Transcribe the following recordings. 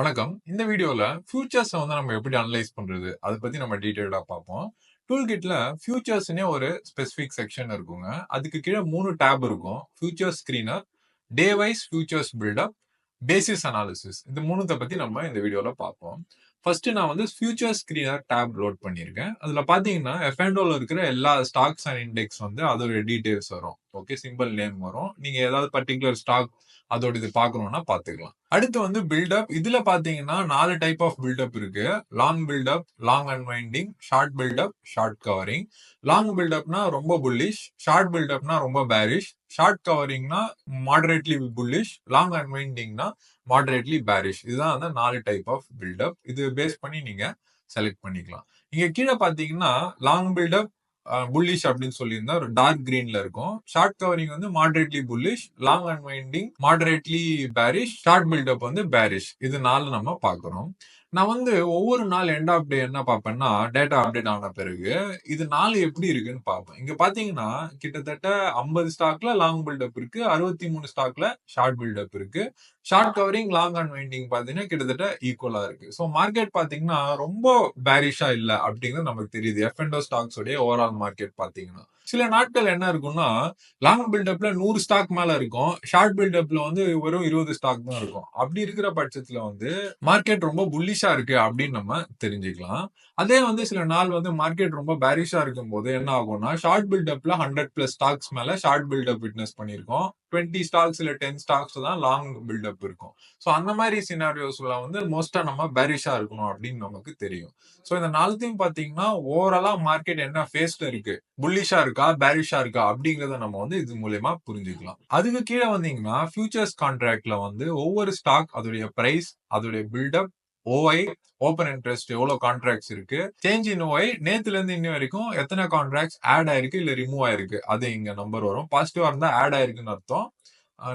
வணக்கம். இந்த வீடியோல ஃபியூச்சர்ஸ நம்ம எப்படி அனலைஸ் பண்றது? அத பத்தி நம்ம டீட்டெயில்டா பார்ப்போம். டூல் கிட்ல ஃபியூச்சர்ஸ்ன்னே ஒரு ஸ்பெசிஃபிக் செக்ஷன் இருக்குங்க. அதுக்கு கீழ 3 டேப் இருக்கும். Future screener, day wise futures buildup, basis analysis. இந்த 3த்த பத்தி நம்ம இந்த வீடியோல பார்ப்போம். ஃபர்ஸ்ட் நான் ஃபியூச்சர் ஸ்கிரீனர் டேப் லோட் பண்ணியிருக்கேன். அதுல பார்த்தீங்கன்னா, F&Oல இருக்கிற எல்லா ஸ்டாக்ஸ் அண்ட் இண்டெக்ஸ் அதோட டீட்டெயில்ஸ் வரும். ஓகே, சிம்பல் நேம் வரும். நீங்க ஏதாவது பர்ட்டிகுலர் ஸ்டாக் அதோட இது பார்க்கணும்னா பார்த்துக்கலாம். அடுத்து பில்டப். இதுல பாத்தீங்கன்னா 4 டைப் ஆஃப் பில்டப் இருக்கு. Long buildup, long unwinding, short buildup, short covering. Long பில்டப்னா ரொம்ப புல்லிஷ், ஷார்ட் பில்டப்னா ரொம்ப பேரிஷ், ஷார்ட் கவரிங்னா மாடரேட்லி புல்லிஷ், லாங் அன்வைண்டிங்னா மாடரேட்லி பேரிஷ். இதுதான் 4 டைப் ஆஃப் பில்டப். இது பேஸ் பண்ணி நீங்க செலக்ட் பண்ணிக்கலாம். இங்க கீழே பாத்தீங்கன்னா லாங் பில்டப் புல்லிஷ் அப்படின்னு சொல்லியிருந்தா ஒரு டார்க் கிரீன்ல இருக்கும். Short covering moderately bullish, long unwinding moderately bearish, short buildup bearish. இது 4 நம்ம பார்க்கிறோம். நான் ஒவ்வொரு நாள் எண்ட் ஆஃப் டே என்ன பார்ப்பேன்னா, டேட்டா அப்டேட் ஆன பிறகு இது 4 எப்படி இருக்குன்னு பார்ப்பேன். இங்க பாத்தீங்கன்னா கிட்டத்தட்ட 50 ஸ்டாக்ல லாங் பில்டப் இருக்கு, 63 ஸ்டாக்ல ஷார்ட் பில்டப் இருக்கு. ஷார்ட் கவரிங், லாங் அன்வைண்டிங் பாத்தீங்கன்னா கிட்டத்தட்ட ஈக்குவலா இருக்கு. சோ மார்க்கெட் பாத்தீங்கன்னா ரொம்ப பேரிஷா இல்ல அப்படிங்கிறது நமக்கு தெரியுது. F&O ஸ்டாக்ஸ் உடைய ஓவரால் மார்க்கெட் பாத்தீங்கன்னா. சில நாட்கள் என்ன இருக்கும்னா, லாங் பில்டப்ல 100 ஸ்டாக் மேல இருக்கும். ஷார்ட் பில்டப்ல வெறும் 20 ஸ்டாக் தான் இருக்கும். அப்படி இருக்கிற பட்சத்துல மார்க்கெட் ரொம்ப புல்லிஷா இருக்கு அப்படின்னு நம்ம தெரிஞ்சுக்கலாம். அதே சில நாள் மார்க்கெட் ரொம்ப பேரிஷா இருக்கும்போது என்ன ஆகும்னா, ஷார்ட் பில்டப்ல 100 பிளஸ் ஸ்டாக்ஸ் மேல ஷார்ட் பில்டப் விட்னஸ் பண்ணியிருக்கோம். 20 ஸ்டாக்ஸ் இல்ல 10 ஸ்டாக்ஸ் தான் லாங் பில்டப் இருக்கும். சோ அந்த மாதிரி சினாரியோஸ்ல மோஸ்டா நம்ம பேரிஷா இருக்கணும் அப்படின்னு நமக்கு தெரியும். சோ இந்த 4த்தையும் பாத்தீங்கன்னா ஓவராலா மார்க்கெட் என்ன ஃபேஸ்ல இருக்கு, புல்லிஷா இருக்கா, பேரிஷா இருக்கா அப்படிங்கறத நம்ம இது மூலியமா புரிஞ்சுக்கலாம். அதுக்கு கீழே வந்தீங்கன்னா ஃபியூச்சர்ஸ் கான்ட்ராக்ட்ல ஒவ்வொரு ஸ்டாக் அதோடைய பிரைஸ், அதோடைய பில்டப், ஓஐ, ஓபன் இன்ட்ரெஸ்ட் எவ்வளவு கான்ட்ராக்ட்ஸ் இருக்கு, சேஞ்ச் இன் ஓஐ நேத்துல இருந்து இன்னி வரைக்கும் எத்தனை கான்ட்ராக்ட்ஸ் ஆட் ஆயிருக்கு இல்ல ரிமூவ் ஆயிருக்கு, அது இங்க நம்பர் வரும். பாசிட்டிவா இருந்தா ஆட் ஆயிருக்குன்னு அர்த்தம்,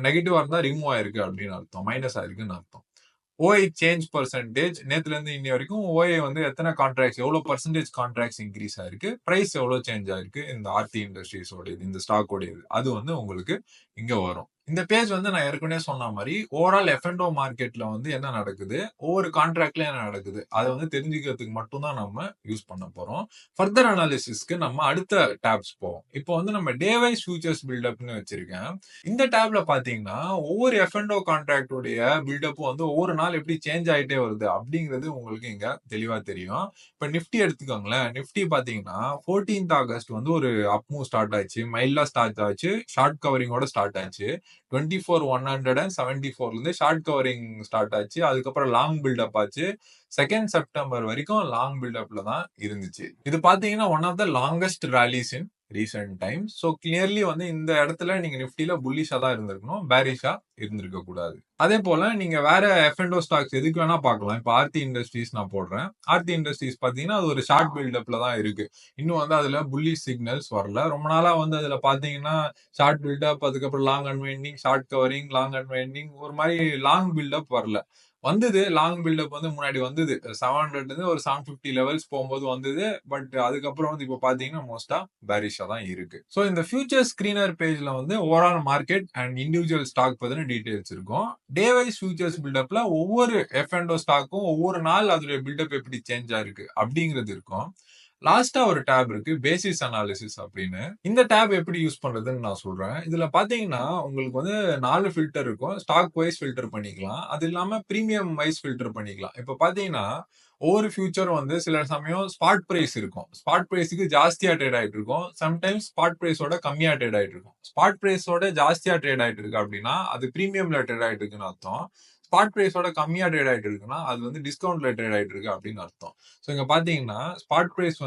நெகட்டிவா இருந்தா ரிமூவ் ஆயிருக்கு அப்படின்னு அர்த்தம், மைனஸ் ஆயிருக்குன்னு அர்த்தம். ஓஐ சேஞ்ச் பர்சன்டேஜ் நேத்துல இருந்து இன்னி வரைக்கும் ஓஐ எத்தனை கான்ட்ராக்ட்ஸ், எவ்வளவு பர்சன்டேஜ் கான்ட்ராக்ட்ஸ் இன்க்ரீஸ் ஆயிருக்கு, பிரைஸ் எவ்வளவு சேஞ்ச் ஆயிருக்கு, இந்த ஆர்டி இண்டஸ்ட்ரீஸோட இந்த ஸ்டாக் உடையது அது உங்களுக்கு இங்க வரும். இந்த பேஜ் நான் ஏற்கனவே சொன்ன மாதிரி ஓவரால் F&O மார்க்கெட்ல என்ன நடக்குது, ஒவ்வொரு கான்ட்ராக்ட்ல என்ன நடக்குது அதை தெரிஞ்சுக்கிறதுக்கு மட்டும் தான் நம்ம யூஸ் பண்ண போறோம். ஃபர்தர் அனாலிசிஸ்க்கு நம்ம அடுத்த டேப்ஸ் போவோம். இப்போ நம்ம டே வைஸ் ஃபியூச்சர்ஸ் பில்டப்னு வச்சிருக்கேன். இந்த டேப்ல பாத்தீங்கன்னா ஒவ்வொரு F&O கான்ட்ராக்ட் உடைய பில்டப்பும் ஒவ்வொரு நாள் எப்படி சேஞ்ச் ஆயிட்டே வருது அப்படிங்கிறது உங்களுக்கு இங்க தெளிவா தெரியும். இப்ப நிப்டி எடுத்துக்கோங்களேன். நிப்டி பாத்தீங்கன்னா 14th ஆகஸ்ட் ஒரு அப் மூவ் ஸ்டார்ட் ஆச்சு, மைல்டா ஸ்டார்ட் ஆச்சு, ஷார்ட் கவரிங்கோட ஸ்டார்ட் ஆச்சு. 24,174 இருந்து ஷார்ட் கவரிங் ஸ்டார்ட் ஆச்சு. அதுக்கப்புறம் லாங் பில்டப் ஆச்சு. 2nd செப்டம்பர் வரைக்கும் லாங் பில்டப்ல தான் இருந்துச்சு. இது பாத்தீங்கன்னா one of the longest rallies in recent times. So clearly இந்த இடத்துல நீங்க நிப்டில புல்லிஷா தான் இருந்திருக்கணும், பேரிஷா இருந்திருக்க கூடாது. அதே போல நீங்க வேற F&O ஸ்டாக்ஸ் எதுக்கு வேணா பார்க்கலாம். இப்ப ஆர்த்தி இண்டஸ்ட்ரீஸ் நான் போடுறேன். ஆர்த்தி இண்டஸ்ட்ரீஸ் பாத்தீங்கன்னா அது ஒரு ஷார்ட் பில்டப்ல தான் இருக்கு. இன்னும் அதுல புல்லிஷ் சிக்னல்ஸ் வரல. ரொம்ப நாளா அதுல பாத்தீங்கன்னா ஷார்ட் பில்டப், அதுக்கப்புறம் long unwinding, short covering, long unwinding, ஒரு மாதிரி லாங் பில்டப் வரல. லாங் பில்டப் முன்னாடி 700 இருந்து ஒரு 750 லெவல்ஸ் போகும்போது பட் அதுக்கப்புறம் இப்ப பாத்தீங்கன்னா மோஸ்டா பேரிஷா தான் இருக்கு. சோ இந்த ஃபியூச்சர் ஸ்கிரீனர் பேஜ்ல overall market and individual stock பத்தின டீடைல்ஸ் இருக்கும். டே வைஸ் ஃபியூச்சர்ஸ் பில்டப்ல ஒவ்வொரு F&O ஸ்டாக்கும் ஒவ்வொரு நாள் அதோட பில்டப் எப்படி சேஞ்ச் ஆயிருக்கு அப்படிங்கிறது இருக்கும். லாஸ்டா ஒரு டேப் இருக்கு, பேசிஸ் அனாலிசிஸ் அப்படின்னு. இந்த டேப் எப்படி யூஸ் பண்றதுன்னு நான் சொல்றேன். இதுல பாத்தீங்கன்னா உங்களுக்கு 4 ஃபில்டர் இருக்கும். ஸ்டாக் வைஸ் ஃபில்டர் பண்ணிக்கலாம், அது இல்லாம பிரீமியம் வைஸ் ஃபில்டர் பண்ணிக்கலாம். இப்ப பாத்தீங்கன்னா ஒவ்வொரு ஃபியூச்சரும் சில சமயம் ஸ்பாட் பிரைஸ் இருக்கும். ஸ்பாட் பிரைஸ்க்கு ஜாஸ்தியா ட்ரேட் ஆயிட்டு இருக்கும். சம்டைம்ஸ் ஸ்பாட் பிரைஸோட கம்மியா ட்ரேட் ஆயிட்டு இருக்கும். ஸ்பாட் பிரைஸோட ஜாஸ்தியா ட்ரேட் ஆயிட்டு இருக்கு அப்படின்னா அது பிரீமியம்ல ட்ரேட் ஆயிட்டு இருக்குன்னு அர்த்தம். ஸ்பாட் பிரைஸோட கம்மியா ட்ரேட் ஆயிட்டு இருக்குன்னா அது டிஸ்கவுண்ட்ல ட்ரேட் ஆயிட்டு இருக்கு அப்படின்னு அர்த்தம். சோ இங்க பாத்தீங்கன்னா ஸ்பாட் பிரைஸ்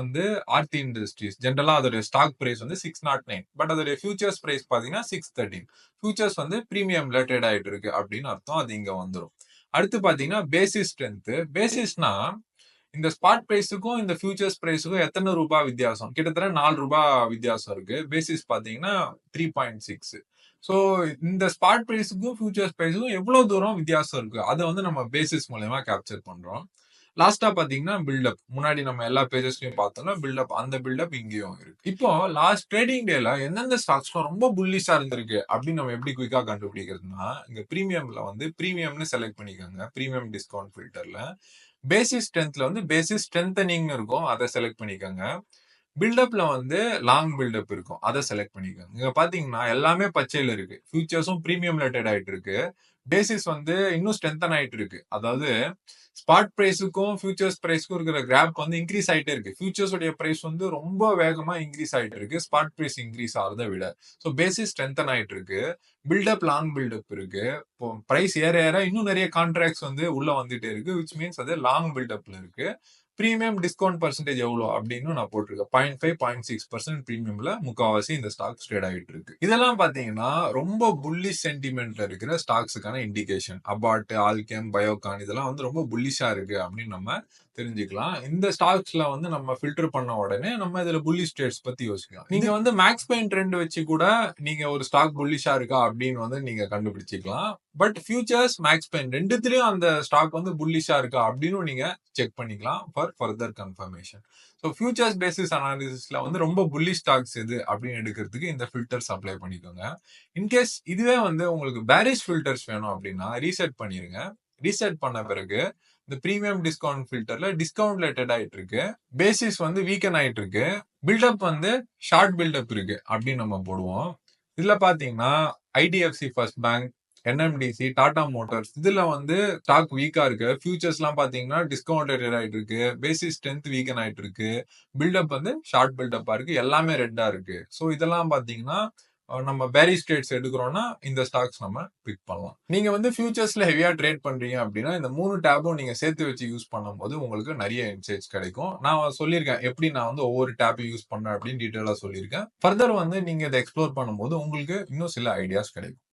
ஆர்த்தி இண்டஸ்ட்ரீஸ் ஜென்ரலா அதோட ஸ்டாக் பிரைஸ் 609, பட் அதோட ஃபியூச்சர்ஸ் பிரைஸ் பாத்தீங்கன்னா 613. ஃபியூச்சர்ஸ் பிரீமியம்ல ட்ரேட் ஆயிட்டு இருக்கு அப்படின்னு அர்த்தம். அது இங்க வந்துரும். அடுத்து பாத்தீங்கன்னா பேசிஸ் ஸ்ட்ரென்த். பேசிஸ்னா இந்த ஸ்பாட் பிரைஸுக்கும் இந்த ஃபியூச்சர்ஸ் பிரைஸுக்கும் எத்தனை ரூபாய் வித்தியாசம், கிட்டத்தட்ட 4 ரூபாய் வித்தியாசம் இருக்கு. பேசிஸ் பாத்தீங்கன்னா 3.6. சோ இந்த ஸ்பாட் பிரைஸுக்கும் ஃபியூச்சர்ஸ் பிரைஸுக்கும் எவ்வளவு தூரம் வித்தியாசம் இருக்கு அதை நம்ம பேசிஸ் மூலமா கேப்சர் பண்றோம். லாஸ்டா பாத்தீங்கன்னா பில்டப். முன்னாடி நம்ம எல்லா பேஜஸ்லயும் பார்த்தோம்னா பில்டப். அந்த பில்டப் இங்கேயும் இருக்கு. இப்போ லாஸ்ட் ட்ரேடிங் டேல எந்தெந்த ஸ்டாக்ஸ்லாம் ரொம்ப புல்லிஷா இருந்திருக்கு அப்படின்னு நம்ம எப்படி குயிக்கா கண்டுபிடிக்கிறதுனா, இங்க பிரீமியம்ல வந்து பிரீமியம்னு செலக்ட் பண்ணிக்கோங்க. பிரீமியம் டிஸ்கவுண்ட் ஃபில்டர்ல. பேசிஸ் ஸ்ட்ரென்த்ல வந்து பேசிஸ் ஸ்ட்ரென்தனிங்னு இருக்கும். அத செலக்ட் பண்ணிக்கோங்க. பில்டப்ல வந்து லாங் பில்டப் இருக்கும். அத செலக்ட் பண்ணிக்கோங்க. இங்க பாத்தீங்கன்னா எல்லாமே பச்சையில இருக்கு. ஃபியூச்சர்ஸும் பிரீமியம்ல ட்ரேட் ஆயிட்டு இருக்கு. பேசிஸ் வந்து இன்னும் ஸ்ட்ரென்தன் ஆயிட்டு இருக்கு. அதாவது ஸ்பாட் பிரைஸுக்கும் ஃபியூச்சர்ஸ் பிரைஸ்க்கும் இருக்கிற கேப் வந்து இன்க்ரீஸ் ஆயிட்டே இருக்கு. ஃபியூச்சர்ஸ் உடைய பிரைஸ் வந்து ரொம்ப வேகமா இன்க்ரீஸ் ஆயிட்டு இருக்கு. ஸ்பாட் பிரைஸ் இன்க்ரீஸ் ஆறத விட. சோ பேசிஸ் ஸ்ட்ரென்தன் ஆயிட்டு இருக்கு. பில்டப் லாங் பில்டப் இருக்கு. இப்போ பிரைஸ் ஏற ஏற இன்னும் நிறைய கான்ட்ராக்ட்ஸ் வந்து உள்ள வந்துட்டே இருக்கு. விச் மீன்ஸ் அது லாங் பில்டப்ல இருக்கு. பிரீமியம் டிஸ்கவுண்ட் பர்சன்டேஜ் எவ்வளோ அப்படின்னு நான் போட்டிருக்கேன். 0.5, 0.6% பிரீமியம்ல முக்காவாசி இந்த ஸ்டாக்ஸ் ட்ரேட் ஆகிட்டு இருக்கு. இதெல்லாம் பாத்தீங்கன்னா ரொம்ப புல்லிஷ் சென்டிமெண்ட்ல இருக்கிற ஸ்டாக்ஸுக்கான இண்டிகேஷன். அபாட், ஆல்கெம், பயோகான் இதெல்லாம் வந்து ரொம்ப புல்லிஷா இருக்கு அப்படின்னு நம்ம தெரிஞ்சுக்கலாம். இந்த ஸ்டாக்ஸ்ல வந்து நம்ம ஃபில்டர் பண்ண உடனே நம்ம இதுல புல்லிஷ் ட்ரேட்ஸ் பத்தி யோசிக்கலாம். நீங்க வந்து மேக்ஸ் பெயின் ட்ரெண்ட் வச்சு கூட நீங்க ஒரு ஸ்டாக் புல்லிஷா இருக்கா அப்படின்னு வந்து நீங்க கண்டுபிடிச்சிக்கலாம். பட் ஃபியூச்சர்ஸ், மேக்ஸ் பெயின் ரெண்டுத்துலயும் அந்த ஸ்டாக் வந்து புல்லிஷா இருக்கா அப்படின்னு நீங்க செக் பண்ணிக்கலாம் for further confirmation. So futures basis அனாலிசிஸ்ல வந்து ரொம்ப புல்லிஷ் ஸ்டாக்ஸ் எது அப்படின்னு எடுக்கிறதுக்கு இந்த ஃபில்டர்ஸ் அப்ளை பண்ணிக்கோங்க. இன்கேஸ் இதுவே வந்து உங்களுக்கு பேரிஷ் ஃபில்டர்ஸ் வேணும் அப்படின்னா ரீசெட் பண்ணிருங்க. ரீசெட் பண்ண பிறகு இந்த பிரீமியம் டிஸ்கவுண்ட் ஃபில்டர்ல டிஸ்கவுண்ட் ரிலேட்டட் ஆயிட்டு இருக்கு. பேசிஸ் வந்து வீக்கன் ஆயிட்டு இருக்கு. பில்டப் வந்து ஷார்ட் பில்டப் இருக்கு அப்படின்னு நம்ம போடுவோம். இதுல பாத்தீங்கன்னா IDFC first bank, NMDC, Tata Motors இதுல வந்து ஸ்டாக் வீக்கா இருக்கு. ஃபியூச்சர்ஸ் எல்லாம் பாத்தீங்கன்னா டிஸ்கவுண்ட் ரேட்டட் ஆயிட்டு இருக்கு. பேசிஸ் ஸ்ட்ரென்த் வீக்கன் ஆயிட்டு இருக்கு. பில்டப் வந்து ஷார்ட் பில்டப்பா இருக்கு. எல்லாமே ரெட்டா இருக்கு. சோ இதெல்லாம் பாத்தீங்கன்னா நம்ம பேரிஷ் ட்ரேட்ஸ் எடுக்கிறோம்னா இந்த ஸ்டாக்ஸ் நம்ம பிக் பண்ணலாம். நீங்க வந்து ஃபியூச்சர்ஸ்ல ஹெவியா ட்ரேட் பண்றீங்க அப்படின்னா இந்த 3 டேபும் நீங்க சேர்த்து வச்சு யூஸ் பண்ணும்போது உங்களுக்கு நிறைய இன்சைட்ஸ் கிடைக்கும். நான் சொல்லியிருக்கேன் எப்படி நான் வந்து ஒவ்வொரு டேப்பையும் யூஸ் பண்றேன் அப்படின்னு டீட்டெயிலா சொல்லியிருக்கேன். ஃபர்தர் வந்து நீங்க இதை எக்ஸ்ப்ளோர் பண்ணும்போது உங்களுக்கு இன்னும் சில ஐடியாஸ் கிடைக்கும்.